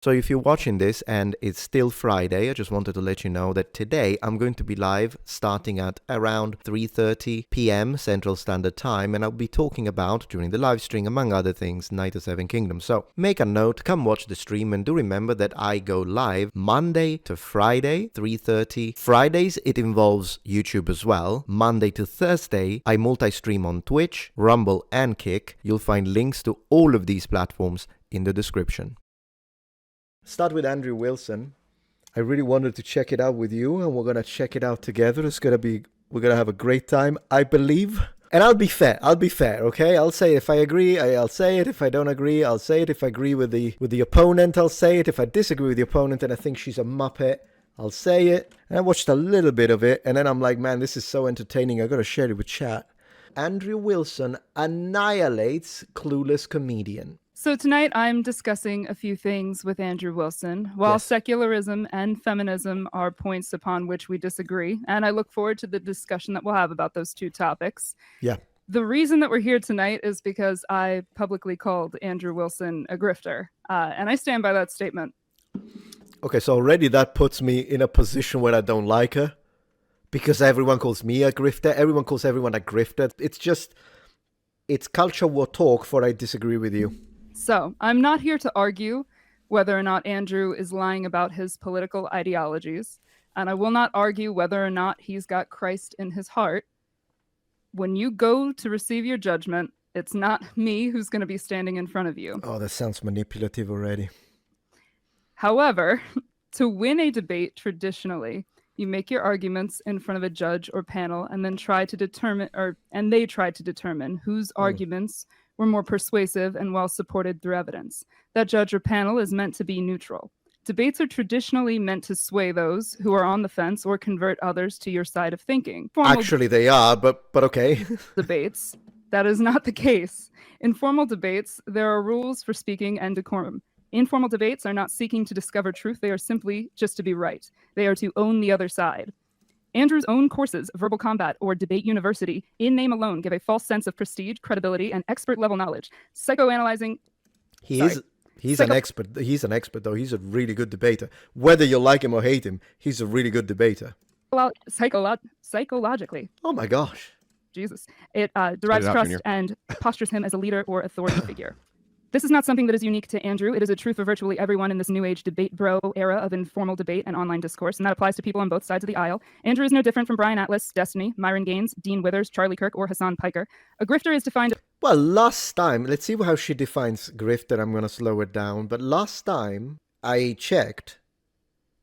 So if you're watching this and it's still Friday, I just wanted to let you know that today I'm going to be live starting at around 3:30 p.m. Central Standard Time, and I'll be talking about, during the live stream, among other things, Night of Seven Kingdoms. So make a note, come watch the stream, and do remember that I go live Monday to Friday, 3:30. Fridays, it involves YouTube as well. Monday to Thursday, I multi-stream on Twitch, Rumble, and Kick. You'll find links to all of these platforms in the description. Start with Andrew Wilson. I really wanted to check it out with you, and we're gonna check it out together. We're gonna have a great time, I believe. And I'll be fair, okay? I'll say if I agree, I'll say it. If I don't agree, I'll say it. If I agree with the opponent, I'll say it. If I disagree with the opponent and I think she's a muppet, I'll say it. And I watched a little bit of it, and then I'm like, man, this is so entertaining, I gotta share it with chat. Andrew Wilson annihilates clueless comedian. So tonight I'm discussing a few things with Andrew Wilson. While secularism and feminism are points upon which we disagree, and I look forward to the discussion that we'll have about those two topics. Yeah. The reason that we're here tonight is because I publicly called Andrew Wilson a grifter, and I stand by that statement. Okay, so already that puts me in a position where I don't like her, because everyone calls me a grifter. Everyone calls everyone a grifter. It's culture war talk for I disagree with you. So, I'm not here to argue whether or not Andrew is lying about his political ideologies, and I will not argue whether or not he's got Christ in his heart. When you go to receive your judgment, it's not me who's going to be standing in front of you. Oh, that sounds manipulative already. However, to win a debate traditionally, you make your arguments in front of a judge or panel and then try to determine whose arguments were more persuasive and well supported through evidence. That judge or panel is meant to be neutral. Debates are traditionally meant to sway those who are on the fence or convert others to your side of thinking. Actually, they are, but okay. Debates, that is not the case. In formal debates, there are rules for speaking and decorum. Informal debates are not seeking to discover truth. They are simply just to be right. They are to own the other side. Andrew's own courses, Verbal Combat or Debate University, in name alone, give a false sense of prestige, credibility, and expert-level knowledge. Psychoanalyzing... He's an expert. He's an expert, though. He's a really good debater. Whether you like him or hate him, he's a really good debater. Well, psychologically. Oh, my gosh. Jesus. It derives trust and postures him as a leader or authority figure. This is not something that is unique to Andrew. It is a truth for virtually everyone in this new age debate bro era of informal debate and online discourse, and that applies to people on both sides of the aisle. Andrew is no different from Brian Atlas, Destiny, Myron Gaines, Dean Withers, Charlie Kirk, or Hassan Piker. A grifter is defined... Well, last time, let's see how she defines grifter. I'm going to slow it down. But last time I checked,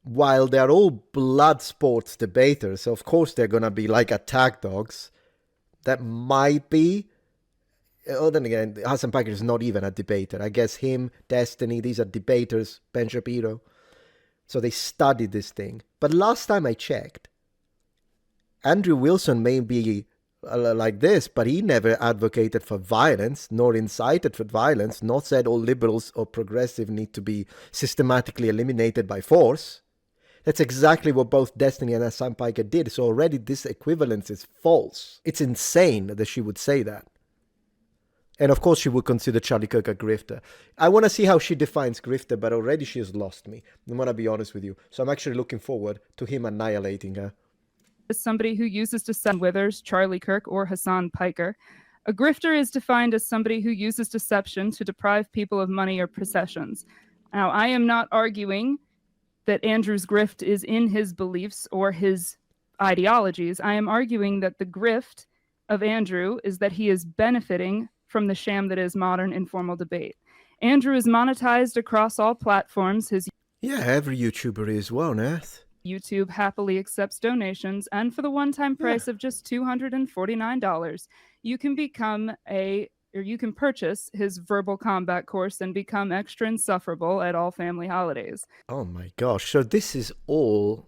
while they're all blood sports debaters, so of course they're going to be like attack dogs, that might be... Oh, then again, Hassan Piker is not even a debater. I guess him, Destiny, these are debaters, Ben Shapiro. So they studied this thing. But last time I checked, Andrew Wilson may be like this, but he never advocated for violence, nor incited for violence, nor said all liberals or progressive need to be systematically eliminated by force. That's exactly what both Destiny and Hassan Piker did. So already this equivalence is false. It's insane that she would say that. And of course, she would consider Charlie Kirk a grifter. I want to see how she defines grifter, but already she has lost me. I'm going to be honest with you. So I'm actually looking forward to him annihilating her. As somebody who uses deception, Withers, Charlie Kirk, or Hassan Piker. A grifter is defined as somebody who uses deception to deprive people of money or possessions. Now, I am not arguing that Andrew's grift is in his beliefs or his ideologies. I am arguing that the grift of Andrew is that he is benefiting from the sham that is modern informal debate. Andrew is monetized across all platforms. Yeah, every YouTuber is. What on earth? YouTube happily accepts donations, and for the one-time price of just $249, you can purchase his Verbal Combat course and become extra insufferable at all family holidays. Oh my gosh, so this is all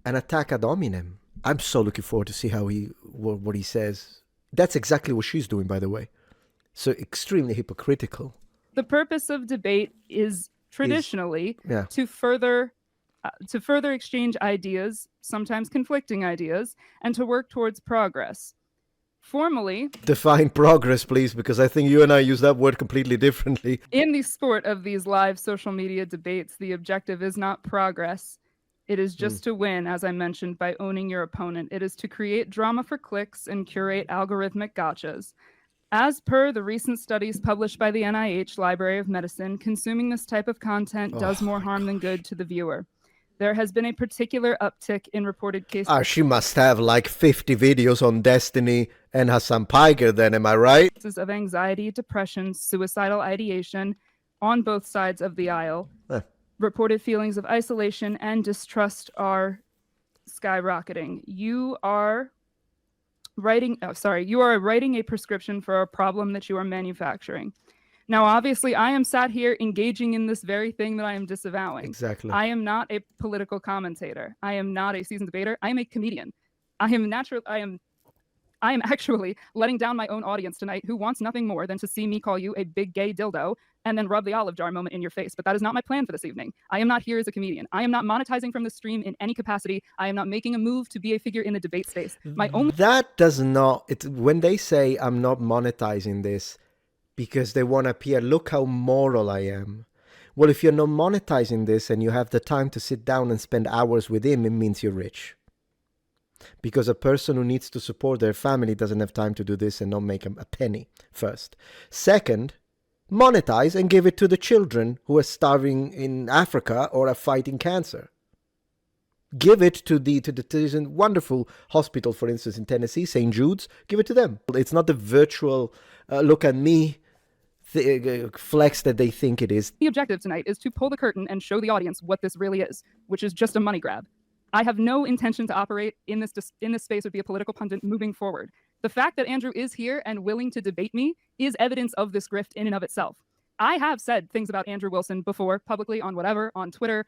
an attack ad hominem. I'm so looking forward to see what he says. That's exactly what she's doing, by the way. So extremely hypocritical. The purpose of debate is traditionally to further exchange ideas, sometimes conflicting ideas, and to work towards progress. Formally, Define progress, please, because I think you and I use that word completely differently. in the sport of these live social media debates, the objective is not progress. It is just to win, as I mentioned, by owning your opponent. It is to create drama for clicks and curate algorithmic gotchas. As per the recent studies published by the NIH Library of Medicine, consuming this type of content does more harm than good to the viewer. There has been a particular uptick in reported cases. She must have like 50 videos on Destiny and Hassan Piker then, am I right? Of anxiety, depression, suicidal ideation on both sides of the aisle. Reported feelings of isolation and distrust are skyrocketing. You are writing a prescription for a problem that you are manufacturing. Now, obviously, I am sat here engaging in this very thing that I am disavowing. Exactly. I am not a political commentator. I am not a seasoned debater. I am a comedian. I am actually letting down my own audience tonight who wants nothing more than to see me call you a big gay dildo and then rub the olive jar moment in your face. But that is not my plan for this evening. I am not here as a comedian. I am not monetizing from the stream in any capacity. I am not making a move to be a figure in the debate space. That does not... when they say I'm not monetizing this because they want to appear, look how moral I am. Well, if you're not monetizing this and you have the time to sit down and spend hours with him, it means you're rich. Because a person who needs to support their family doesn't have time to do this and not make a penny, first. Second, monetize and give it to the children who are starving in Africa or are fighting cancer. Give it to there's a wonderful hospital, for instance, in Tennessee, St. Jude's. Give it to them. It's not the virtual look at me flex that they think it is. The objective tonight is to pull the curtain and show the audience what this really is, which is just a money grab. I have no intention to operate in this space or be a political pundit moving forward. The fact that Andrew is here and willing to debate me is evidence of this grift in and of itself. I have said things about Andrew Wilson before, publicly, on whatever, on Twitter,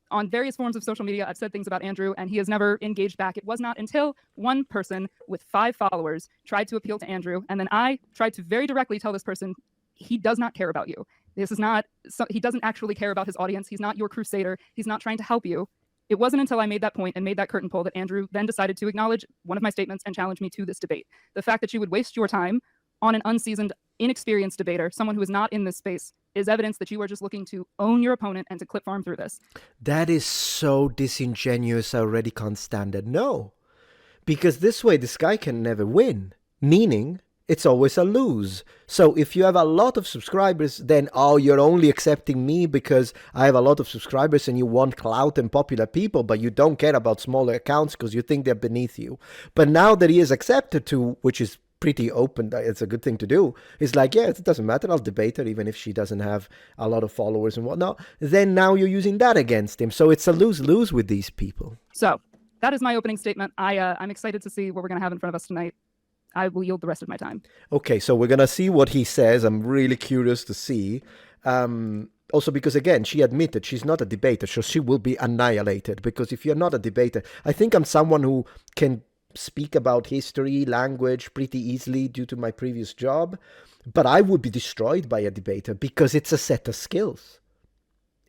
on various forms of social media. I've said things about Andrew, and he has never engaged back. It was not until one person with 5 followers tried to appeal to Andrew, and then I tried to very directly tell this person, he does not care about you. He doesn't actually care about his audience. He's not your crusader. He's not trying to help you. It wasn't until I made that point and made that curtain pull that Andrew then decided to acknowledge one of my statements and challenge me to this debate. The fact that you would waste your time on an unseasoned, inexperienced debater, someone who is not in this space, is evidence that you are just looking to own your opponent and to clip farm through this. That is so disingenuous, I already can't stand it. No, because this way this guy can never win, meaning it's always a lose. So if you have a lot of subscribers, then, you're only accepting me because I have a lot of subscribers and you want clout and popular people, but you don't care about smaller accounts because you think they're beneath you. But now that he is accepted to, which is pretty open, it's a good thing to do, it's like, yeah, it doesn't matter, I'll debate her even if she doesn't have a lot of followers and whatnot. Then now you're using that against him. So it's a lose-lose with these people. So that is my opening statement. I'm excited to see what we're going to have in front of us tonight. I will yield the rest of my time. Okay, so we're going to see what he says. I'm really curious to see. Also because, again, she admitted she's not a debater, so she will be annihilated. Because if you're not a debater, I think I'm someone who can speak about history, language pretty easily due to my previous job. But I would be destroyed by a debater because it's a set of skills.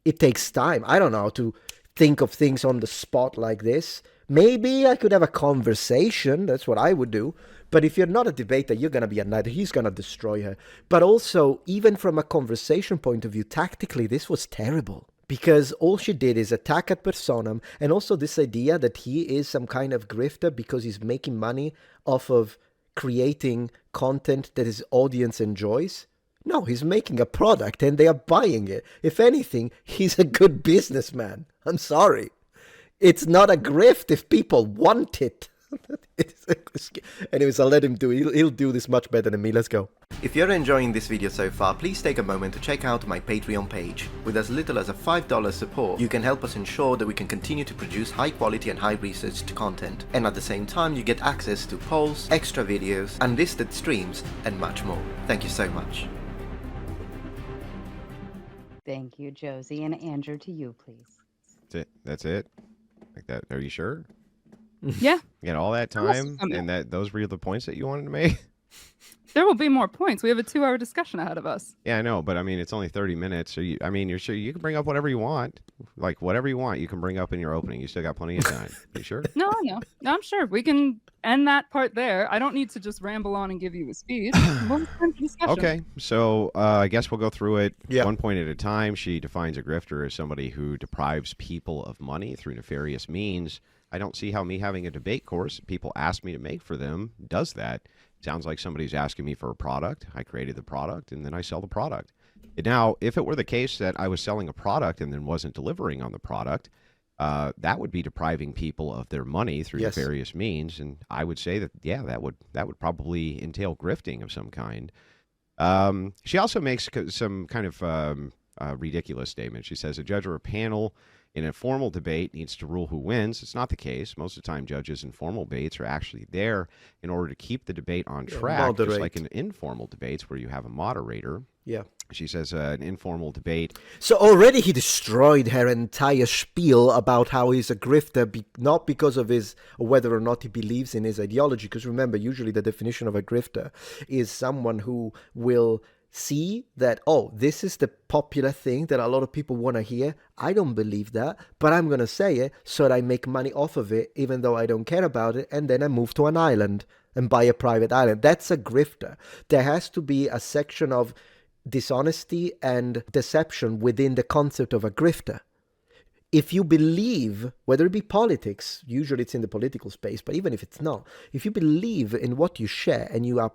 It takes time. I don't know how to think of things on the spot like this. Maybe I could have a conversation. That's what I would do. But if you're not a debater, you're going to be annihilated. He's going to destroy her. But also, even from a conversation point of view, tactically, this was terrible. Because all she did is attack ad personam. And also this idea that he is some kind of grifter because he's making money off of creating content that his audience enjoys. No, he's making a product and they are buying it. If anything, he's a good businessman. I'm sorry. It's not a grift if people want it. Anyways, I'll let him do it. He'll do this much better than me. Let's go. If you're enjoying this video so far, please take a moment to check out my Patreon page. With as little as a $5 support, you can help us ensure that we can continue to produce high quality and high researched content. And at the same time, you get access to polls, extra videos, unlisted streams, and much more. Thank you so much. Thank you, Josie. And Andrew, to you, please. That's it? Like that? Are you sure? Yeah. You got all that time and those were the points that you wanted to make? There will be more points. We have a 2-hour discussion ahead of us. Yeah, I know, but I mean, it's only 30 minutes. So you're sure you can bring up whatever you want, like whatever you want. You can bring up in your opening. You still got plenty of time. You sure? No, I know. No, I'm sure we can end that part there. I don't need to just ramble on and give you a speech. We'll end the discussion. Okay, so I guess we'll go through it Yeah. one point at a time. She defines a grifter as somebody who deprives people of money through nefarious means. I don't see how me having a debate course people ask me to make for them does that. Sounds like somebody's asking me for a product. I created the product, and then I sell the product. Now, if it were the case that I was selling a product and then wasn't delivering on the product, that would be depriving people of their money through Yes. various means. And I would say that, yeah, that would probably entail grifting of some kind. She also makes some kind of ridiculous statement. She says a judge or a panel in a formal debate needs to rule who wins. It's not the case. Most of the time, judges in formal debates are actually there in order to keep the debate on track, just moderate. like in informal debates where you have a moderator. Yeah. She says an informal debate. So already he destroyed her entire spiel about how he's a grifter, not because of his or whether or not he believes in his ideology. Because remember, usually the definition of a grifter is someone who will see that, oh, this is the popular thing that a lot of people want to hear. I don't believe that, but I'm going to say it so that I make money off of it, even though I don't care about it. And then I move to an island and buy a private island. That's a grifter. There has to be a section of dishonesty and deception within the concept of a grifter. If you believe, whether it be politics, usually it's in the political space, but even if it's not, if you believe in what you share and you are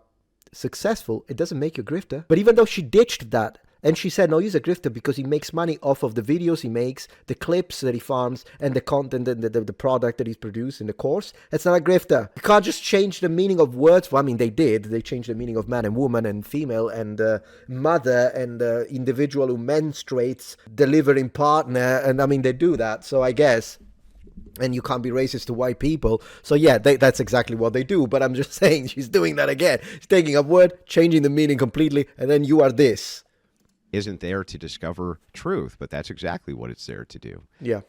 successful, it doesn't make you a grifter. But even though she ditched that, and she said, no, he's a grifter because he makes money off of the videos he makes, the clips that he farms, and the content and the product that he's produced in the course. That's not a grifter. You can't just change the meaning of words. Well, I mean, they did. They changed the meaning of man and woman and female and mother and individual who menstruates, delivering partner. And I mean, they do that. So I guess... And you can't be racist to white people. So yeah, that's exactly what they do. But I'm just saying she's doing that again. She's taking a word, changing the meaning completely, and then you are this. Isn't there to discover truth, but that's exactly what it's there to do. Yeah.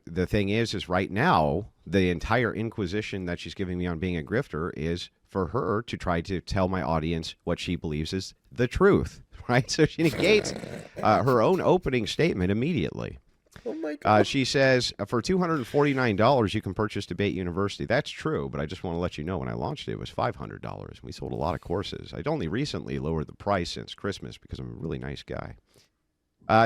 The thing is right now, the entire inquisition that she's giving me on being a grifter is for her to try to tell my audience what she believes is the truth, right? So she negates her own opening statement immediately. Oh my God. She says, for $249, you can purchase Debate University. That's true, but I just want to let you know when I launched it, it was $500. We sold a lot of courses. I'd only recently lowered the price since Christmas because I'm a really nice guy.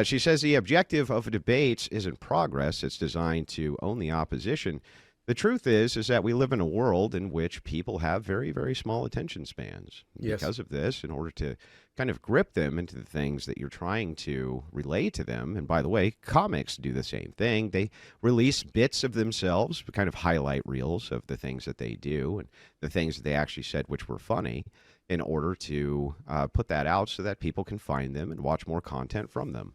She says the objective of debates isn't progress. It's designed to own the opposition. The truth is that we live in a world in which people have very, very small attention spans. Yes. Because of this, in order to kind of grip them into the things that you're trying to relay to them. And by the way, comics do the same thing. They release bits of themselves, kind of highlight reels of the things that they do and the things that they actually said which were funny in order to put that out so that people can find them and watch more content from them.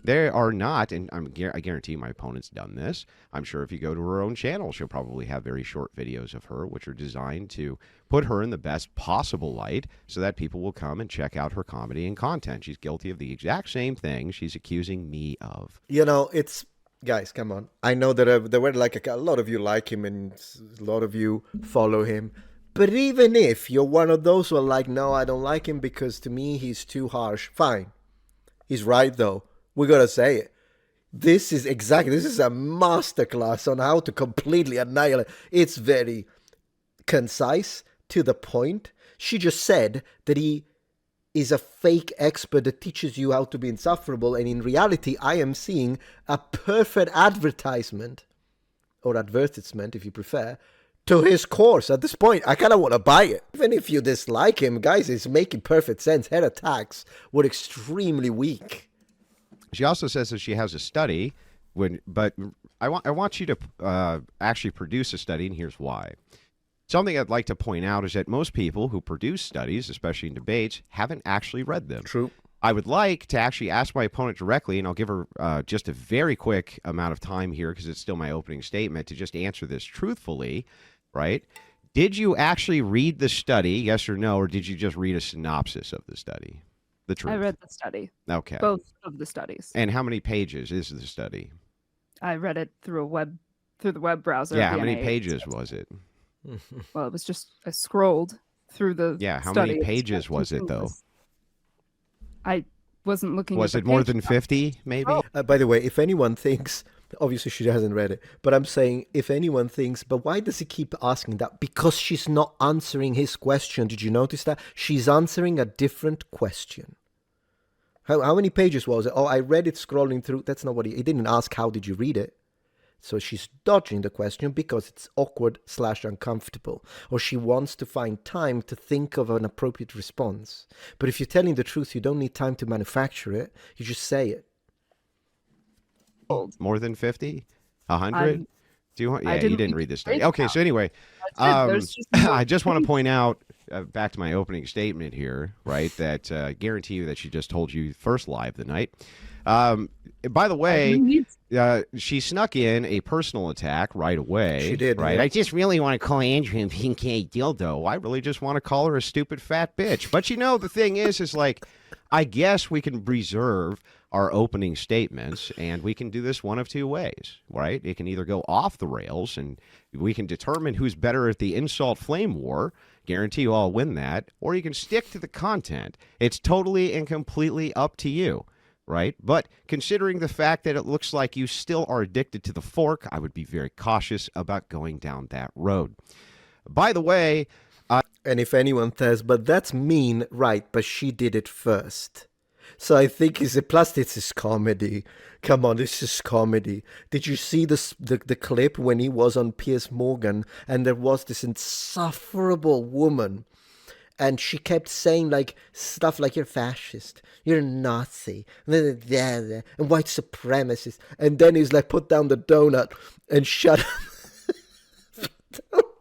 They are not, and I guarantee my opponent's done this. I'm sure if you go to her own channel, she'll probably have very short videos of her, which are designed to put her in the best possible light so that people will come and check out her comedy and content. She's guilty of the exact same thing she's accusing me of. You know, it's... Guys, come on. I know that there were like a lot of you like him and a lot of you follow him. But even if you're one of those who are like, no, I don't like him because to me he's too harsh. Fine. He's right, though. We're going to say it. This is a masterclass on how to completely annihilate. It's very concise, to the point. She just said that he is a fake expert that teaches you how to be insufferable. And in reality, I am seeing a perfect advertisement, or advertisement if you prefer, to his course. At this point, I kind of want to buy it. Even if you dislike him, guys, it's making perfect sense. Her attacks were extremely weak. She also says that she has a study, but I want you to actually produce a study, and here's why. Something I'd like to point out is that most people who produce studies, especially in debates, haven't actually read them. True. I would like to actually ask my opponent directly, and I'll give her just a very quick amount of time here because it's still my opening statement, to just answer this truthfully, right? Did you actually read the study, yes or no, or did you just read a synopsis of the study? The truth. I read the study. Okay. Both of the studies. And how many pages is the study? I read it through the web browser. Yeah, how many pages was it? Well, it was just I scrolled through the Yeah, how study. many It's pages was it, though? continuous. I wasn't looking Was at it the more page than count. 50, maybe? By the way, if anyone thinks, obviously she hasn't read it, but I'm saying if anyone thinks, but why does he keep asking that? Because she's not answering his question. Did you notice that? She's answering a different question. How many pages was it? Oh, I read it scrolling through. That's not what he didn't ask. How did you read it? So she's dodging the question because it's awkward/uncomfortable, or she wants to find time to think of an appropriate response. But if you're telling the truth, you don't need time to manufacture it. You just say it. More than 50? 100? I'm- Do you want? I Yeah, you didn't didn't read read the this study. page Okay, so count. anyway, There's just no I just want to page. point out, back to my opening statement here, right, that I guarantee you that she just told you first live the night. By the way, she snuck in a personal attack right away. She did, right? yeah. I just really want to call Andrew a pink dildo. I really just want to call her a stupid fat bitch. But the thing is like, I guess we can reserve our opening statements, and we can do this one of two ways, right? It can either go off the rails, and we can determine who's better at the insult flame war. Guarantee you I'll win that. Or you can stick to the content. It's totally and completely up to you. Right? But considering the fact that it looks like you still are addicted to the fork, I would be very cautious about going down that road. By the way, And if anyone says, but that's mean, right, but she did it first. So I think plus this is comedy. Come on, this is comedy. Did you see the clip when he was on Piers Morgan and there was this insufferable woman and she kept saying like stuff like you're fascist, you're a Nazi, and white supremacist, and then he's like put down the donut and shut up.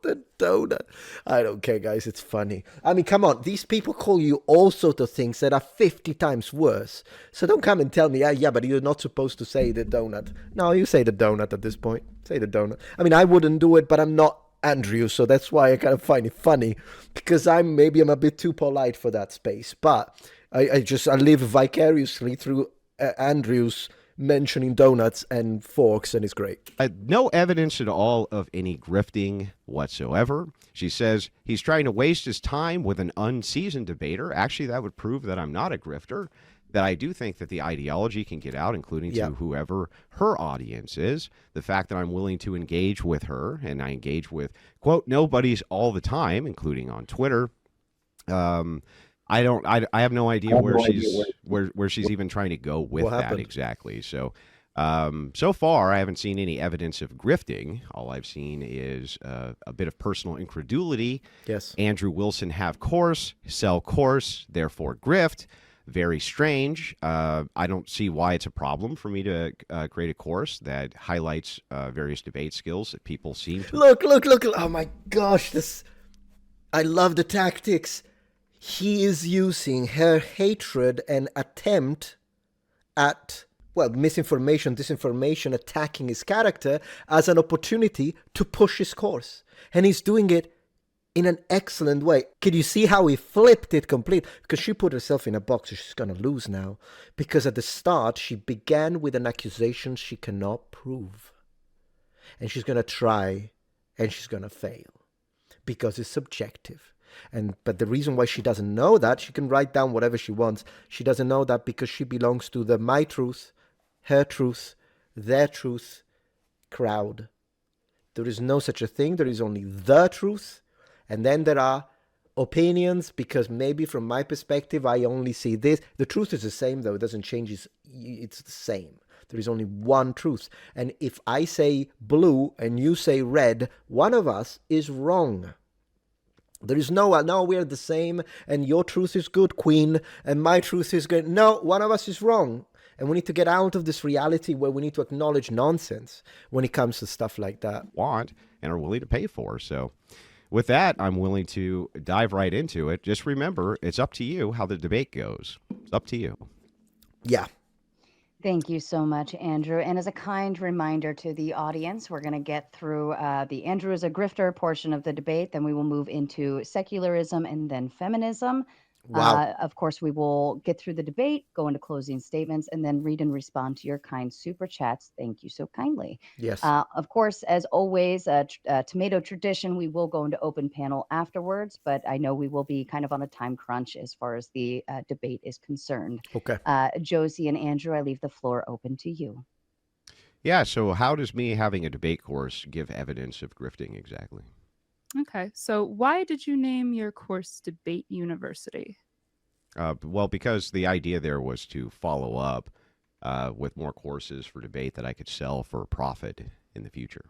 The donut. I don't care, guys. It's funny. I mean, come on. These people call you all sorts of things that are 50 times worse. So don't come and tell me, yeah, but you're not supposed to say the donut. No, you say the donut at this point. Say the donut. I mean, I wouldn't do it, but I'm not Andrew, so that's why I kind of find it funny, because I'm a bit too polite for that space. But I live vicariously through Andrew's mentioning donuts and forks, and it's great. no evidence at all of any grifting whatsoever. She says he's trying to waste his time with an unseasoned debater. Actually, that would prove that I'm not a grifter, that I do think that the ideology can get out, including to whoever her audience is. The fact that I'm willing to engage with her, and I engage with, quote, nobodies all the time, including on Twitter. I have no idea where she's even trying to go with that exactly. So, so far I haven't seen any evidence of grifting. All I've seen is a bit of personal incredulity. Yes. Andrew Wilson have course, sell course, therefore grift. Very strange. I don't see why it's a problem for me to create a course that highlights various debate skills that people seem to. Look. Oh my gosh, I love the tactics. He is using her hatred and attempt at, misinformation, disinformation, attacking his character as an opportunity to push his course. And he's doing it in an excellent way. Can you see how he flipped it complete? Because she put herself in a box, so she's going to lose now. Because at the start, she began with an accusation she cannot prove. And she's going to try, and she's going to fail. Because it's subjective. But the reason why she doesn't know that, she can write down whatever she wants. She doesn't know that because she belongs to the my truth, her truth, their truth crowd. There is no such a thing. There is only the truth. And then there are opinions, because maybe from my perspective, I only see this. The truth is the same, though. It doesn't change. It's the same. There is only one truth. And if I say blue and you say red, one of us is wrong. There is no, we're the same, and your truth is good, Queen, and my truth is good. No, one of us is wrong. And we need to get out of this reality where we need to acknowledge nonsense when it comes to stuff like that. Want and are willing to pay for. So with that, I'm willing to dive right into it. Just remember, it's up to you how the debate goes. It's up to you. Yeah. Thank you so much, Andrew. And as a kind reminder to the audience, we're going to get through the Andrew is a grifter portion of the debate. Then we will move into secularism and then feminism. Wow. Of course, we will get through the debate, go into closing statements, and then read and respond to your kind super chats. Thank you so kindly. Yes. Of course, as always, tomato tradition, we will go into open panel afterwards, but I know we will be kind of on a time crunch as far as the debate is concerned. Okay. Josie and Andrew, I leave the floor open to you. Yeah, so how does me having a debate course give evidence of grifting exactly? Okay, so why did you name your course Debate University? Well, because the idea there was to follow up with more courses for debate that I could sell for a profit in the future.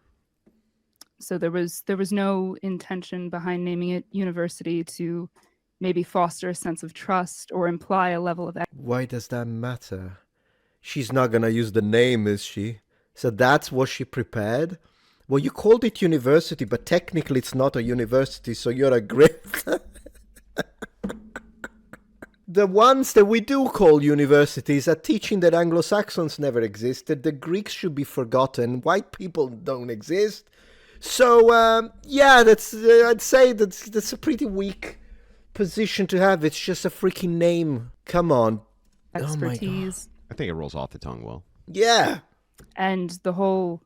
So there was no intention behind naming it university to maybe foster a sense of trust or imply a level of Why does that matter? She's not gonna use the name, is she? So that's what she prepared? Well, you called it university, but technically it's not a university, so you're a grifter. The ones that we do call universities are teaching that Anglo-Saxons never existed, the Greeks should be forgotten, white people don't exist. So, yeah, that's I'd say that's a pretty weak position to have. It's just a freaking name. Come on. expertise. I think it rolls off the tongue well. Yeah. And the whole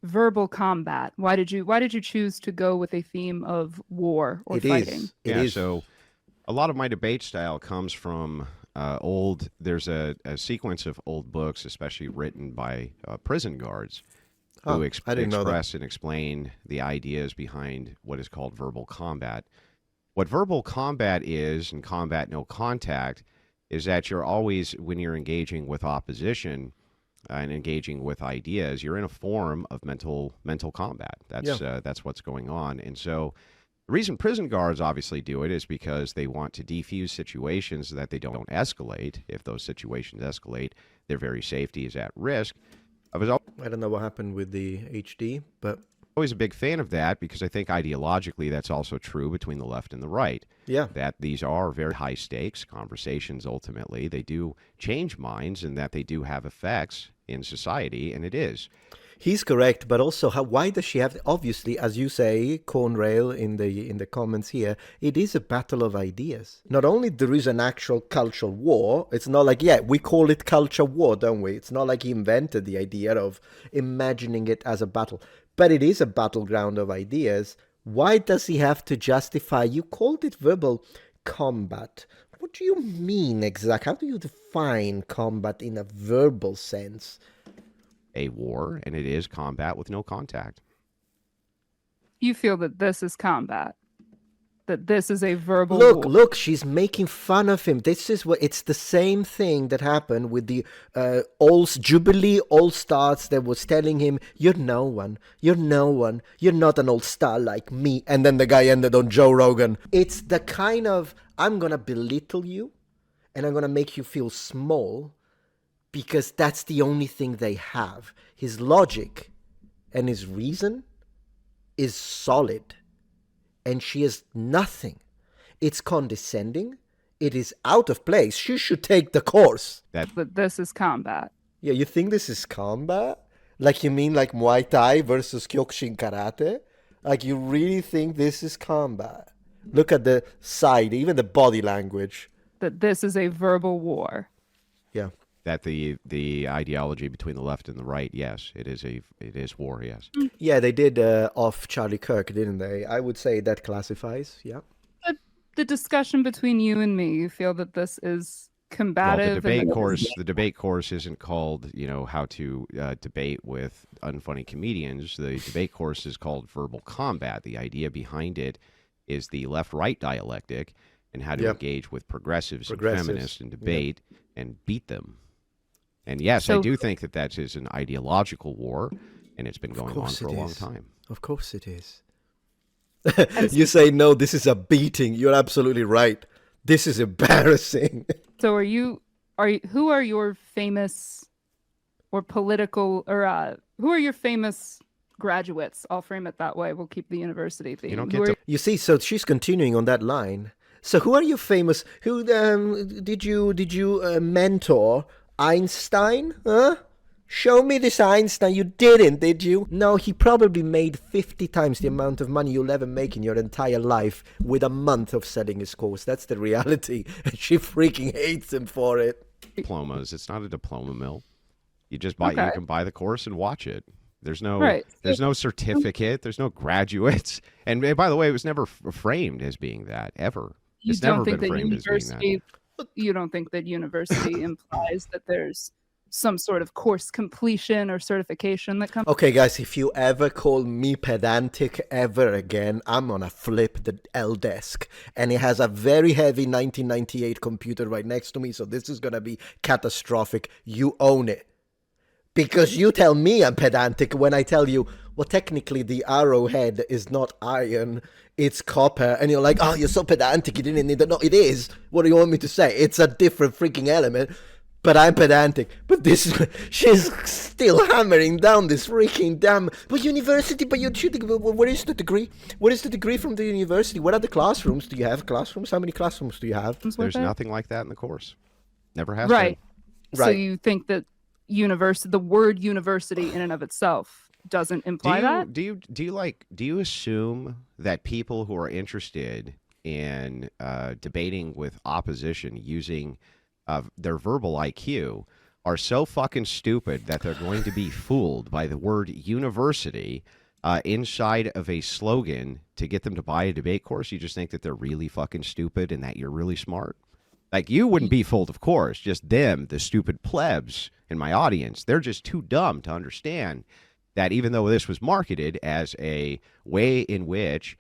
verbal combat. Why did you choose to go with a theme of war or It fighting? is. It Yeah, is. so a lot of my debate style comes from there's a sequence of old books, especially written by prison guards, Oh, who I didn't know that. express and explain the ideas behind what is called verbal combat. What verbal combat is, and combat no contact, is that you're always, when you're engaging with opposition and engaging with ideas, you're in a form of mental combat. That's what's going on. And so the reason prison guards obviously do it is because they want to defuse situations so that they don't escalate. If those situations escalate, their very safety is at risk. I was I don't know what happened with the HD, but always a big fan of that because I think ideologically that's also true between the left and the right. yeah. That these are very high stakes conversations ultimately. They do change minds and that they do have effects in society, and it is. He's correct, but also why does she have? Obviously, as you say, Cornrail in the comments here, it is a battle of ideas. Not only there is an actual cultural war. It's not like we call it culture war, don't we? It's not like he invented the idea of imagining it as a battle, but it is a battleground of ideas. Why does he have to justify? You called it verbal combat. What do you mean exactly? How do you define combat in a verbal sense? A war, and it is combat with no contact. You feel that this is combat, that this is a verbal war. Look, she's making fun of him. This is what it's the same thing that happened with the Jubilee All-Stars that was telling him, you're no one, you're not an all-star like me. And then the guy ended on Joe Rogan. It's the kind of, I'm gonna belittle you and I'm gonna make you feel small because that's the only thing they have. His logic and his reason is solid. And she has nothing. It's condescending. It is out of place. She should take the course. That this is combat. Yeah, you think this is combat? Like you mean like Muay Thai versus Kyokushin Karate? Like you really think this is combat? Look at the side, even the body language. That this is a verbal war. Yeah. That the ideology between the left and the right, yes, it is war, yes. Yeah, they did off Charlie Kirk, didn't they? I would say that classifies, yeah. The discussion between you and me, you feel that this is combative. Well, the debate course isn't called, how to debate with unfunny comedians. The debate course is called verbal combat. The idea behind it is the left-right dialectic and how to engage with progressives and feminists in debate and beat them. And yes, I do think that is an ideological war, and it's been going on for a long time. Of course it is. You say, no, this is a beating. You're absolutely right. This is embarrassing. So who are your famous or political, or who are your famous graduates? I'll frame it that way. We'll keep the university theme. You see, so she's continuing on that line. So who are you famous? Who did you mentor? Einstein? Huh? Show me this Einstein. You didn't, did you? No, he probably made 50 times the amount of money you'll ever make in your entire life with a month of selling his course. That's the reality. And she freaking hates him for it. Diplomas. It's not a diploma mill. You just buy. Okay. You can buy the course and watch it. There's no. Right. There's no certificate. There's no graduates. And by the way, it was never framed as being that ever. It's never been framed as being that. You don't think that university implies that there's some sort of course completion or certification that comes? Okay, guys, if you ever call me pedantic ever again, I'm gonna flip the L desk. And it has a very heavy 1998 computer right next to me, so this is gonna be catastrophic. You own it. Because you tell me I'm pedantic when I tell you, well, technically the arrowhead is not iron, it's copper. And you're like, oh, you're so pedantic, you didn't need that. No, it is. What do you want me to say? It's a different freaking element. But I'm pedantic. But she's still hammering down this freaking damn. But university, but you should. Where is the degree? What is the degree from the university? What are the classrooms? Do you have classrooms? How many classrooms do you have? There's nothing like that in the course. Never has right. been. So Right. you think that the word university in and of itself doesn't imply that? Do you assume that people who are interested in debating with opposition using their verbal IQ are so fucking stupid that they're going to be fooled by the word university inside of a slogan to get them to buy a debate course? You just think that they're really fucking stupid and that you're really smart? Like, you wouldn't be fooled, of course. Just them, the stupid plebs in my audience. They're just too dumb to understand that even though this was marketed as a way in which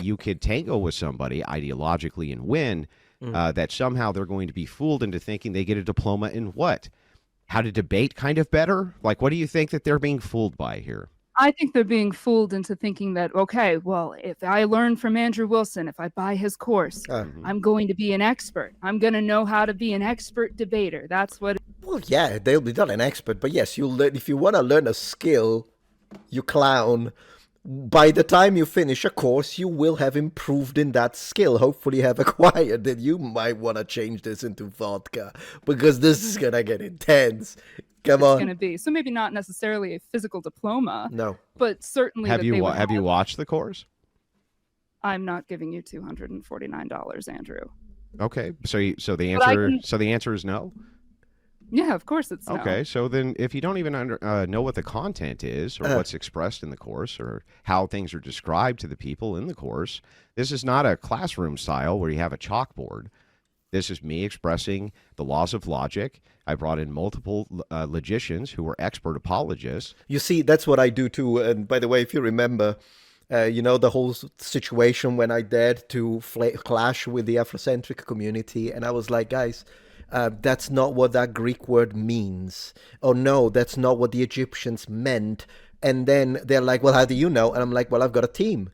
you could tango with somebody ideologically and win, that somehow they're going to be fooled into thinking they get a diploma in what? How to debate kind of better? Like, what do you think that they're being fooled by here? I think they're being fooled into thinking that, okay, well, if I learn from Andrew Wilson, if I buy his course, I'm going to be an expert. I'm going to know how to be an expert debater. That's what. Well, yeah, they'll be not an expert, but yes, you'll learn. If you want to learn a skill, you clown. By the time you finish a course, you will have improved in that skill. Hopefully, have acquired it. You might want to change this into vodka because this is gonna get intense. Come on. It's going to be. So maybe not necessarily a physical diploma. No. But certainly. Have you watched the course? I'm not giving you $249, Andrew. Okay, so the answer is no. Yeah, of course it's no. Okay, so then if you don't even know what the content is or what's expressed in the course or how things are described to the people in the course, this is not a classroom style where you have a chalkboard. This is me expressing the laws of logic. I brought in multiple logicians who were expert apologists. You see, that's what I do too. And by the way, if you remember, the whole situation when I dared to clash with the Afrocentric community, and I was like, guys, that's not what that Greek word means. Oh no, that's not what the Egyptians meant. And then they're like, well, how do you know? And I'm like, well, I've got a team.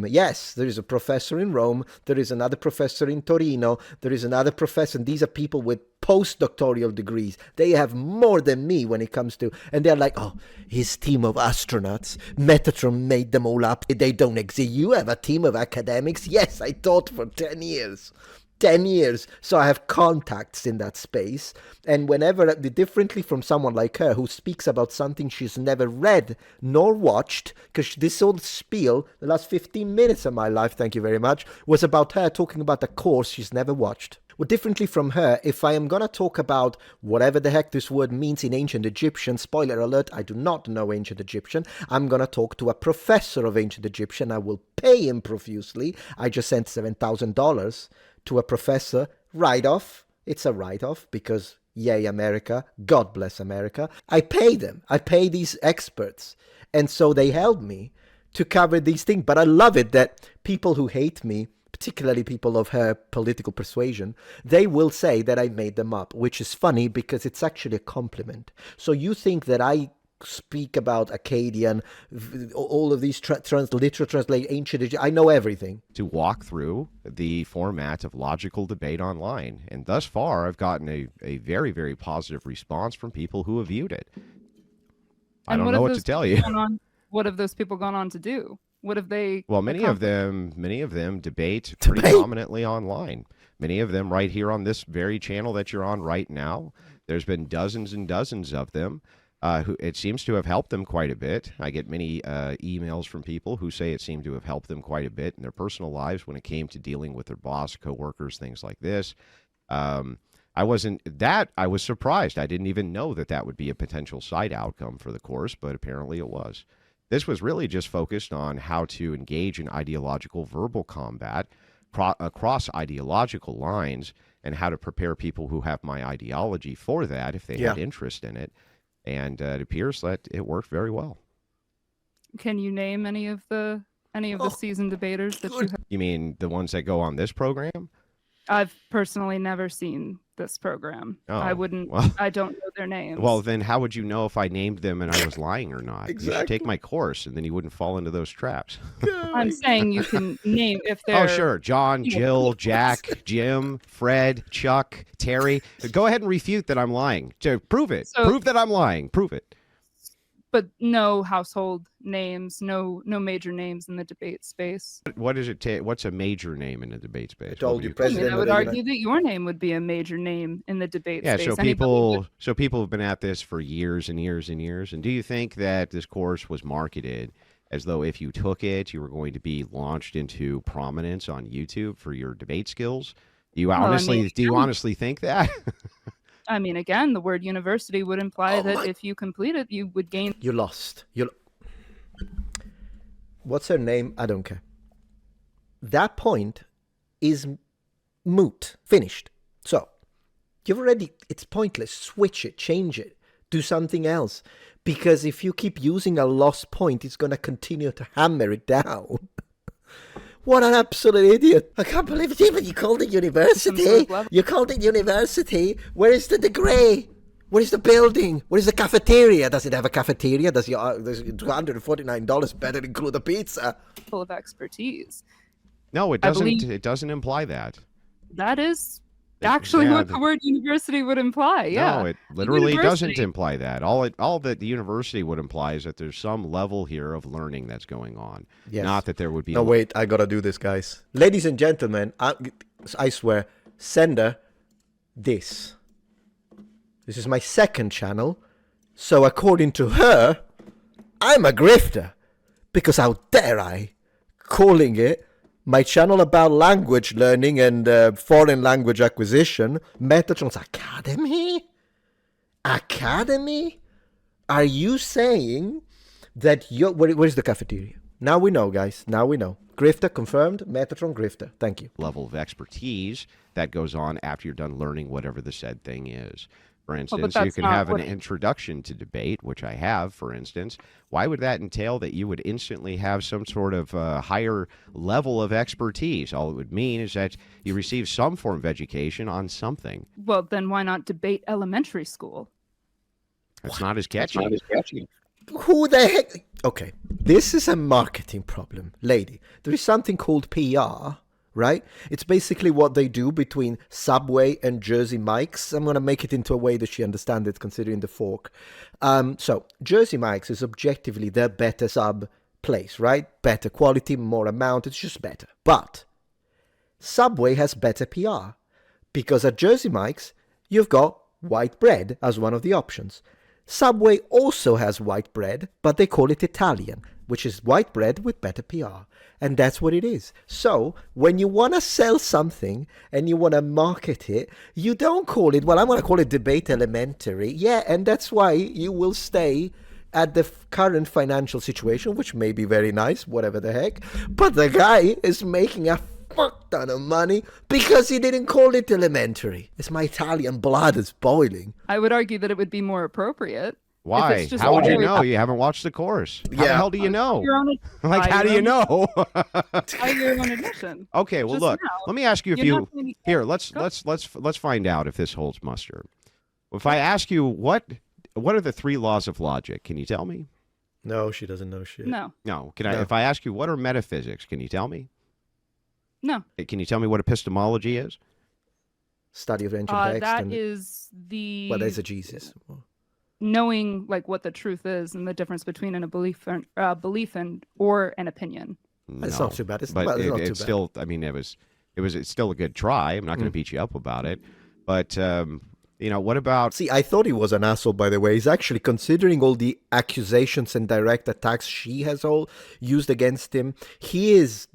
Yes, there is a professor in Rome. There is another professor in Torino. There is another professor. And these are people with postdoctoral degrees. They have more than me when it comes to... And they're like, oh, his team of astronauts. Metatron made them all up. They don't exist. You have a team of academics? Yes, I taught for 10 years. 10 years. So I have contacts in that space. And whenever, differently from someone like her who speaks about something she's never read nor watched, because this whole spiel, the last 15 minutes of my life, thank you very much, was about her talking about a course she's never watched. Well, differently from her, if I am going to talk about whatever the heck this word means in ancient Egyptian, spoiler alert, I do not know ancient Egyptian, I'm going to talk to a professor of ancient Egyptian. I will pay him profusely. I just sent $7,000 to a professor. Write-off. It's a write-off because, yay, America. God bless America. I pay them. I pay these experts. And so they help me to cover these things. But I love it that people who hate me, particularly people of her political persuasion, they will say that I made them up, which is funny because it's actually a compliment. So you think that I speak about Akkadian, all of these literal translate ancient Egypt. I know everything. To walk through the format of logical debate online. And thus far, I've gotten a very, very positive response from people who have viewed it. I don't know what to tell you. What have those people gone on to do? What have they? Well, many of them debate pretty prominently online. Many of them right here on this very channel that you're on right now. There's been dozens and dozens of them. Who it seems to have helped them quite a bit. I get many emails from people who say it seemed to have helped them quite a bit in their personal lives when it came to dealing with their boss, coworkers, things like this. I was surprised. I didn't even know that would be a potential side outcome for the course, but apparently it was. This was really just focused on how to engage in ideological verbal combat across ideological lines and how to prepare people who have my ideology for that if they had interest in it. And it appears that it worked very well. Can you name any of the seasoned debaters that you have? You mean the ones that go on this program? I've personally never seen this program. Oh, I wouldn't. well. I don't know their names. Well, then how would you know if I named them and I was lying or not? Exactly. You should take my course, and then you wouldn't fall into those traps. I'm saying you can name if they're. Oh, sure. John, Jill, Jack, Jim, Fred, Chuck, Terry. Go ahead and refute that I'm lying. Prove it. Prove that I'm lying. Prove it. But no household names, no major names in the debate space. What does it take? What's a major name in the debate space? I told you, I President. would argue that your name would be a major name in the debate space. So people have been at this for years and years and years. And do you think that this course was marketed as though if you took it, you were going to be launched into prominence on YouTube for your debate skills? Do you honestly think that? I mean, again, the word university would imply that if you complete it, you would gain. You lost. What's her name? I don't care. That point is moot. Finished. So, it's pointless. Switch it. Change it. Do something else. Because if you keep using a lost point, it's going to continue to hammer it down. What an absolute idiot. I can't believe it. Even you called it university. You called it university. Where is the degree? Where is the building? Where is the cafeteria? Does it have a cafeteria? Does $249 better include a pizza? Full of expertise. No, it doesn't. It doesn't imply that. That is actually what the word university would imply. Yeah. No, it literally doesn't imply that. All that the university would imply is that there's some level here of learning that's going on. Yes. Not that there would be. No, wait, I gotta do this, guys. Ladies and gentlemen, I swear, send her this. This is my second channel. So according to her, I'm a grifter. Because how dare I calling it my channel about language learning and foreign language acquisition, Metatron's Academy? Academy? Are you saying that where's the cafeteria? Now we know, guys. Now we know. Grifter confirmed. Metatron grifter. Thank you. Level of expertise that goes on after you're done learning whatever the said thing is. For instance, you can have an introduction to debate, which I have, for instance. Why would that entail that you would instantly have some sort of higher level of expertise? All it would mean is that you receive some form of education on something. Well, then why not debate elementary school? It's not as catchy. Who the heck? Okay, this is a marketing problem, lady. There is something called PR. Right? It's basically what they do between Subway and Jersey Mike's. I'm going to make it into a way that she understands it, considering the fork. So, Jersey Mike's is objectively the better sub place, right? Better quality, more amount, it's just better. But Subway has better PR. Because at Jersey Mike's, you've got white bread as one of the options. Subway also has white bread, but they call it Italian, which is white bread with better PR. And that's what it is. So when you want to sell something and you want to market it, you don't call it, well, I'm going to call it Debate Elementary. Yeah, and that's why you will stay at the current financial situation, which may be very nice, whatever the heck. But the guy is making a fuck ton of money because he didn't call it elementary. It's my Italian blood is boiling. I would argue that it would be more appropriate. Why? How would you know? You haven't watched the course. How the hell do you know? How do you know? By your own admission. Okay, well, look. Let me ask you if you here. Let's find out if this holds muster. If I ask you what are the 3 laws of logic? Can you tell me? No, she doesn't know shit. No. Can I? If I ask you what are metaphysics? Can you tell me? No. Can you tell me what epistemology is? Study of ancient text. That is the. Well, there's a Jesus. Knowing like what the truth is and the difference between a belief and or an opinion. No, it's not too bad. It's still. I mean, it's still a good try. I'm not going to beat you up about it, but What about See, I thought he was an asshole, by the way. He's actually, considering all the accusations and direct attacks she has all used against him, he has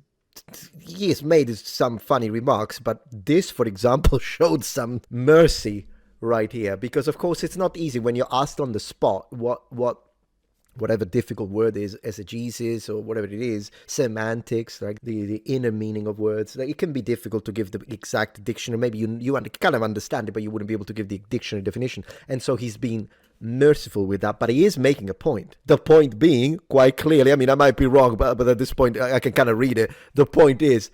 made some funny remarks, but this, for example, showed some mercy right here, because of course it's not easy when you're asked on the spot whatever difficult word is, exegesis or whatever it is, semantics, like the inner meaning of words. Like, it can be difficult to give the exact dictionary. Maybe you kind of understand it, but you wouldn't be able to give the dictionary definition. And so he's being merciful with that, but he is making a point. The point being, quite clearly, I mean, I might be wrong, but at this point, I can kind of read it. The point is,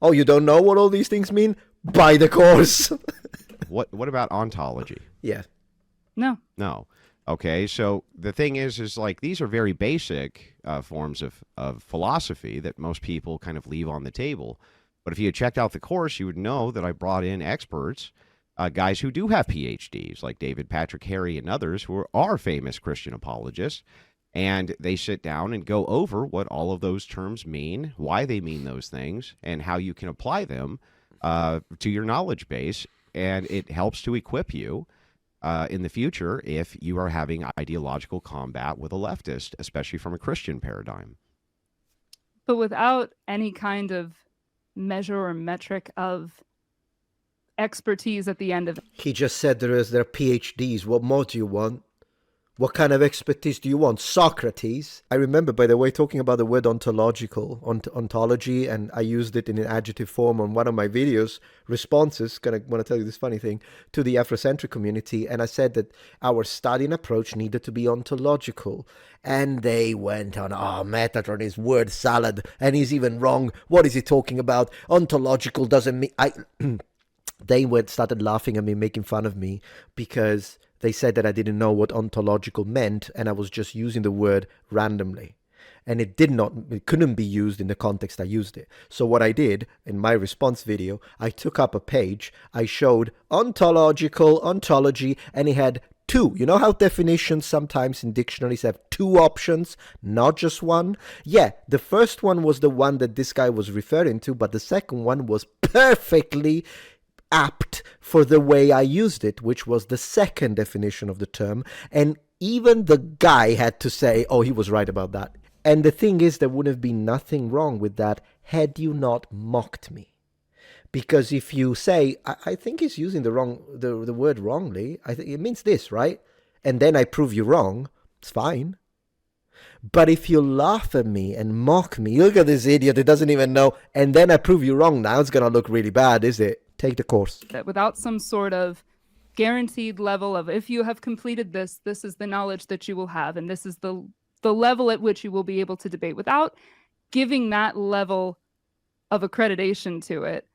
oh, you don't know what all these things mean? Buy the course. what about ontology? Yeah. No. Okay, so the thing is like these are very basic forms of philosophy that most people kind of leave on the table. But if you had checked out the course, you would know that I brought in experts, guys who do have PhDs, like David Patrick Harry and others who are famous Christian apologists, and they sit down and go over what all of those terms mean, why they mean those things, and how you can apply them to your knowledge base, and it helps to equip you in the future if you are having ideological combat with a leftist, especially from a Christian paradigm. But without any kind of measure or metric of expertise at the end of it. He just said there are PhDs. What more do you want? What kind of expertise do you want? Socrates. I remember, by the way, talking about the word ontology, and I used it in an adjective form on one of my videos, responses, want to tell you this funny thing, to the Afrocentric community, and I said that our study and approach needed to be ontological. And they went on, Metatron is word salad, and he's even wrong. What is he talking about? Ontological doesn't mean... They started laughing at me, making fun of me, because they said that I didn't know what ontological meant, and I was just using the word randomly. And it couldn't be used in the context I used it. So what I did in my response video, I took up a page, I showed ontology, and it had two. You know how definitions sometimes in dictionaries have two options, not just one? Yeah, the first one was the one that this guy was referring to, but the second one was perfectly apt for the way I used it, which was the second definition of the term. And even the guy had to say, oh, he was right about that. And the thing is, there would have been nothing wrong with that had you not mocked me. Because if you say, I think he's using the word wrongly, I think it means this, right? And then I prove you wrong, it's fine. But if you laugh at me and mock me, look at this idiot who doesn't even know, and then I prove you wrong, now it's going to look really bad, is it? Take the course. That without some sort of guaranteed level of, if you have completed this, this is the knowledge that you will have, and this is the level at which you will be able to debate, without giving that level of accreditation to it.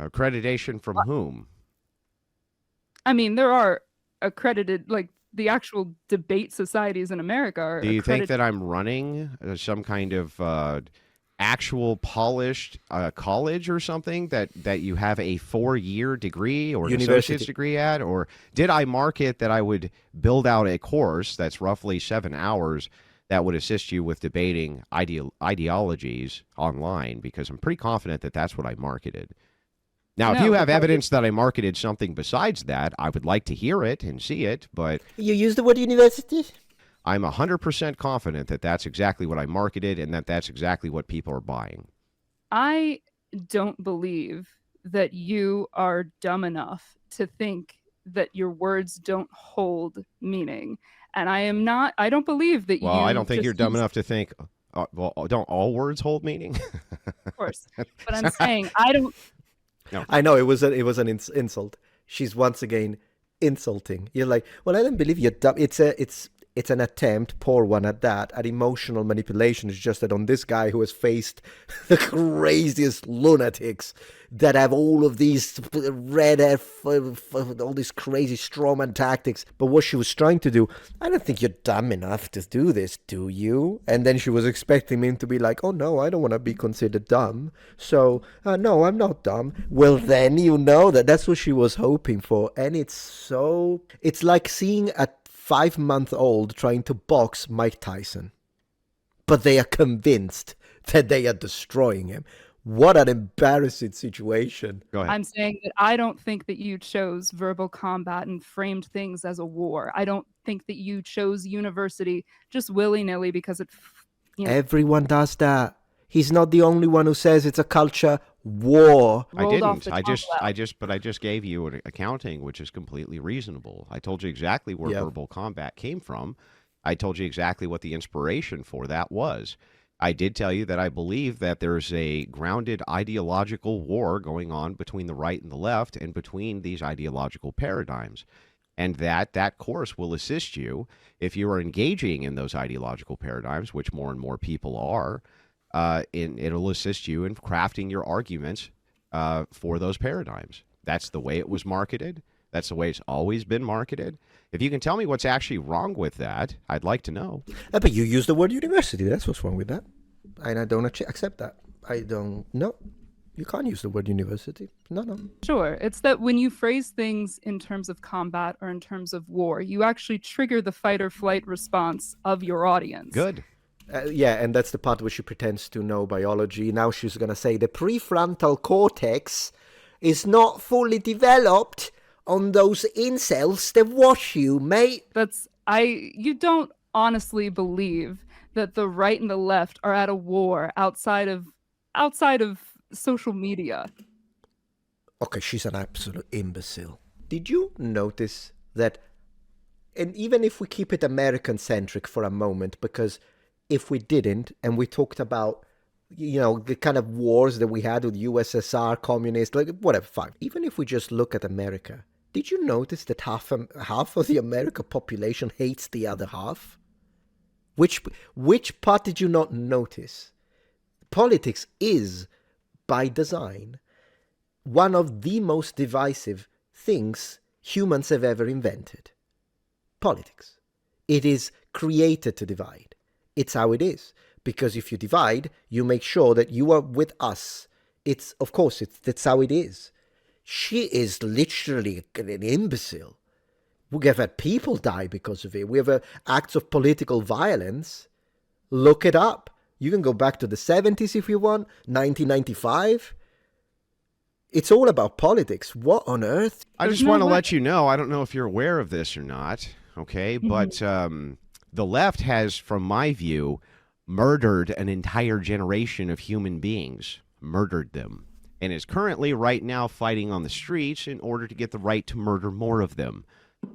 Accreditation from whom? I mean, there are accredited, like the actual debate societies in America are Do you accredited. think that I'm running some kind of actual polished college or something that you have a 4-year degree or an associate's degree at? Or did I market that I would build out a course that's roughly 7 hours that would assist you with debating ideologies online? Because I'm pretty confident that that's what I marketed. Now, if you have evidence that I marketed something besides that, I would like to hear it and see it, but... You use the word university? I'm 100% confident that that's exactly what I marketed and that that's exactly what people are buying. I don't believe that you are dumb enough to think that your words don't hold meaning. And I don't believe that Well, I don't think you're dumb enough to think, don't all words hold meaning? Of course. But I'm saying, I don't... No. I know, it was an insult. She's once again insulting. You're like, well, I don't believe you're dumb. It's an attempt, poor one at that, at emotional manipulation. It's just that on this guy who has faced the craziest lunatics that have all of these all these crazy strawman tactics. But what she was trying to do, I don't think you're dumb enough to do this, do you? And then she was expecting me to be like, oh no, I don't want to be considered dumb. So, no, I'm not dumb. Well, then you know that's what she was hoping for. And it's like seeing a 5-month-old trying to box Mike Tyson, but they are convinced that they are destroying him. What an embarrassing situation. Go ahead. I'm saying that I don't think that you chose verbal combat and framed things as a war. I don't think that you chose university just willy-nilly because Everyone does that. He's not the only one who says it's a culture war. I rolled off didn't. the I tongue just, well. I just gave you an accounting, which is completely reasonable. I told you exactly where Yeah. verbal combat came from. I told you exactly what the inspiration for that was. I did tell you that I believe that there's a grounded ideological war going on between the right and the left and between these ideological paradigms. And that course will assist you if you are engaging in those ideological paradigms, which more and more people are. It'll assist you in crafting your arguments for those paradigms. That's the way it was marketed. That's the way it's always been marketed. If you can tell me what's actually wrong with that, I'd like to know. But you use the word university. That's what's wrong with that. And I don't accept that. I don't know. You can't use the word university. No. Sure. It's that when you phrase things in terms of combat or in terms of war, you actually trigger the fight or flight response of your audience. Good. Yeah, and that's the part where she pretends to know biology. Now she's going to say the prefrontal cortex is not fully developed on those incels that wash you, mate. You don't honestly believe that the right and the left are at a war outside of social media. Okay, she's an absolute imbecile. Did you notice that, and even if we keep it American-centric for a moment, because if we didn't, and we talked about, the kind of wars that we had with USSR, communists, like whatever, fine. Even if we just look at America, did you notice that half of the American population hates the other half? Which part did you not notice? Politics is, by design, one of the most divisive things humans have ever invented. Politics. It is created to divide. It's how it is. Because if you divide, you make sure that you are with us. That's how it is. She is literally an imbecile. We have had people die because of it. We have acts of political violence. Look it up. You can go back to the 70s if you want, 1995. It's all about politics. What on earth? I just want to let you know, I don't know if you're aware of this or not, okay? But the left has, from my view, murdered an entire generation of human beings, murdered them, and is currently right now fighting on the streets in order to get the right to murder more of them.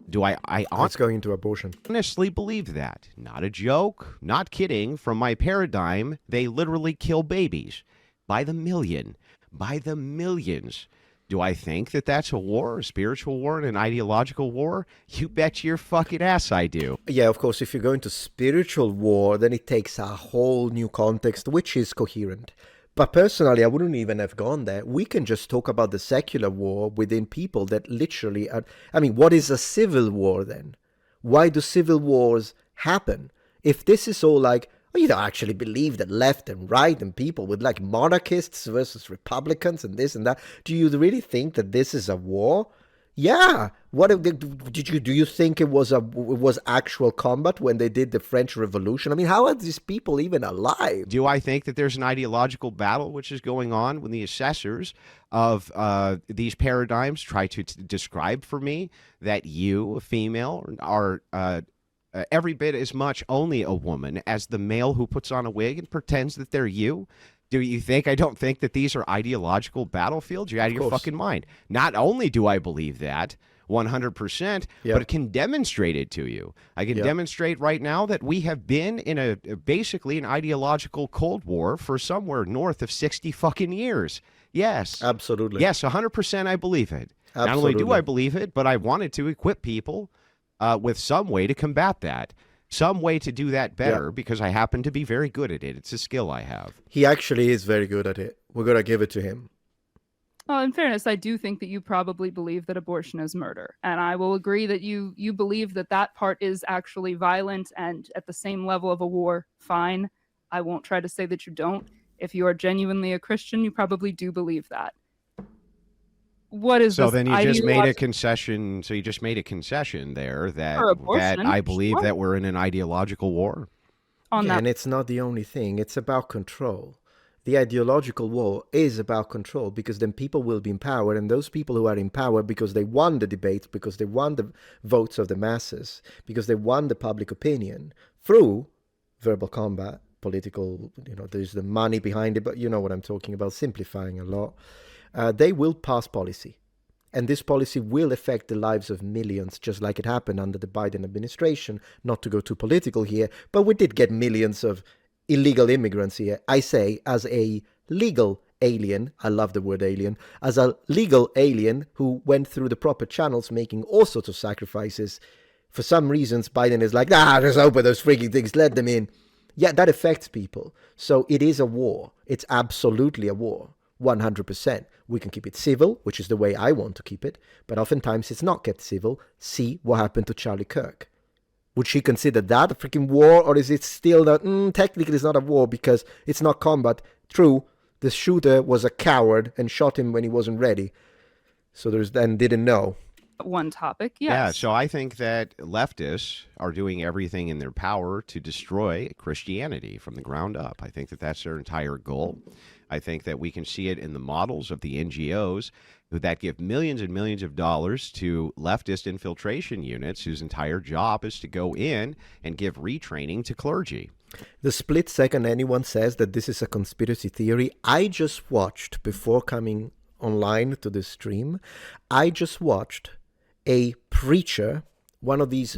Do I It's going into abortion. honestly believe that? Not a joke, not kidding. From my paradigm, they literally kill babies by the million, by the millions. Do I think that that's a war, a spiritual war, and an ideological war? You bet your fucking ass I do. Yeah, of course, if you go into spiritual war, then it takes a whole new context, which is coherent. But personally, I wouldn't even have gone there. We can just talk about the secular war within people that literally are... I mean, what is a civil war then? Why do civil wars happen? If this is all like, you don't actually believe that left and right and people with like monarchists versus Republicans and this and that, do you really think that this is a war? Yeah. Do you think it was actual combat when they did the French Revolution? I mean, how are these people even alive? Do I think that there's an ideological battle which is going on when the assessors of these paradigms try to describe for me that you, a female, are every bit as much only a woman as the male who puts on a wig and pretends that they're you? Do you think I don't think that these are ideological battlefields? You're out of your fucking mind. Not only do I believe that 100%, but can demonstrate it to you. I can demonstrate right now that we have been in basically an ideological Cold War for somewhere north of 60 fucking years. Yes. Absolutely. Yes, 100% I believe it. Absolutely. Not only do I believe it, but I wanted to equip people with some way to combat that. Some way to do that better because I happen to be very good at it. It's a skill I have. He actually is very good at it. We're going to give it to him. Well, in fairness, I do think that you probably believe that abortion is murder. And I will agree that you believe that that part is actually violent and at the same level of a war. Fine. I won't try to say that you don't. If you are genuinely a Christian, you probably do believe that. What is so then you just made a concession. So you just made a concession there that I believe that we're in an ideological war. And it's not the only thing. It's about control. The ideological war is about control, because then people will be in power, and those people who are in power because they won the debates, because they won the votes of the masses, because they won the public opinion through verbal combat, political, there's the money behind it, but you know what I'm talking about, simplifying a lot. They will pass policy. And this policy will affect the lives of millions, just like it happened under the Biden administration. Not to go too political here, but we did get millions of illegal immigrants here. I say, as a legal alien, I love the word alien, as a legal alien who went through the proper channels, making all sorts of sacrifices. For some reasons, Biden is like, just open those freaking things, let them in. Yeah, that affects people. So it is a war. It's absolutely a war. 100%. We can keep it civil, which is the way I want to keep it, but oftentimes it's not kept civil. See what happened to Charlie Kirk. Would she consider that a freaking war, or is it still that technically it's not a war because it's not combat? True, the shooter was a coward and shot him when he wasn't ready. So didn't know. One topic, yes. Yeah, so I think that leftists are doing everything in their power to destroy Christianity from the ground up. I think that that's their entire goal. I think that we can see it in the models of the NGOs that give millions and millions of dollars to leftist infiltration units whose entire job is to go in and give retraining to clergy. The split second anyone says that this is a conspiracy theory, I just watched, before coming online to this stream, I just watched a preacher, one of these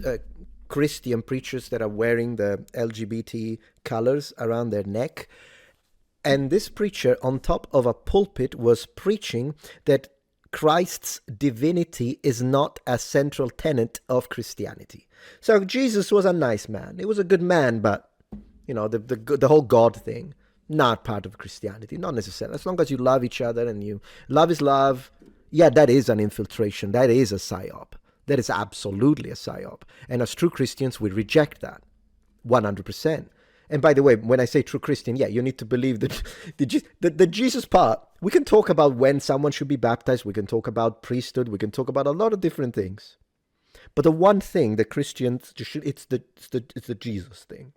Christian preachers that are wearing the LGBT colors around their neck. And this preacher, on top of a pulpit, was preaching that Christ's divinity is not a central tenet of Christianity. So Jesus was a nice man. He was a good man, but, the whole God thing, not part of Christianity, not necessarily. As long as you love each other and love is love, yeah, that is an infiltration. That is a psyop. That is absolutely a psyop. And as true Christians, we reject that 100%. And by the way, when I say true Christian, yeah, you need to believe that the Jesus part. We can talk about when someone should be baptized. We can talk about priesthood. We can talk about a lot of different things. But the one thing that Christians it's the Jesus thing,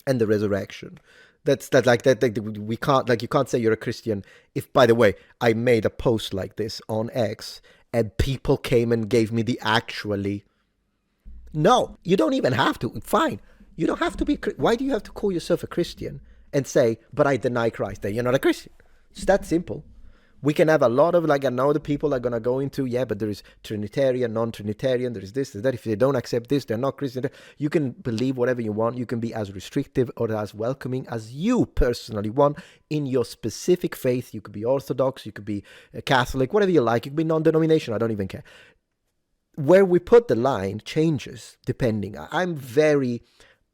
and the resurrection. We can't, you can't say you're a Christian if, by the way, I made a post like this on X and people came and gave me the actually. No, you don't even have to. Fine. You don't have to be. Why do you have to call yourself a Christian and say, but I deny Christ? Then you're not a Christian. It's that simple. We can have a lot of, I know the people are going to go into, but there is Trinitarian, non-Trinitarian, there is this, there's that. If they don't accept this, they're not Christian. You can believe whatever you want. You can be as restrictive or as welcoming as you personally want in your specific faith. You could be Orthodox, you could be Catholic, whatever you like. You could be non-denominational. I don't even care. Where we put the line changes depending. I'm very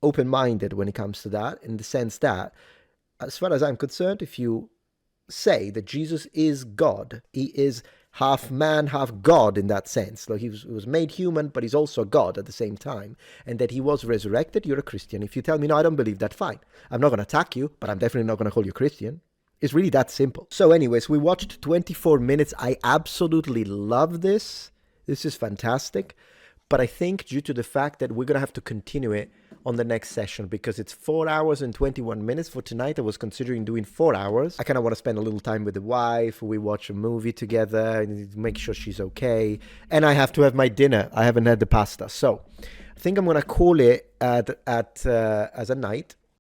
open-minded when it comes to that, in the sense that, as far as I'm concerned, if you say that Jesus is God, he is half man, half God in that sense. Like he was made human, but he's also God at the same time, and that he was resurrected, you're a Christian. If you tell me, no, I don't believe that, fine. I'm not going to attack you, but I'm definitely not going to call you Christian. It's really that simple. So anyways, we watched 24 minutes. I absolutely love this. This is fantastic. But I think due to the fact that we're going to have to continue it on the next session, because it's 4 hours and 21 minutes for tonight. I was considering doing 4 hours. I kind of want to spend a little time with the wife. We watch a movie together and make sure she's okay. And I have to have my dinner. I haven't had the pasta. So I think I'm going to call it as a night.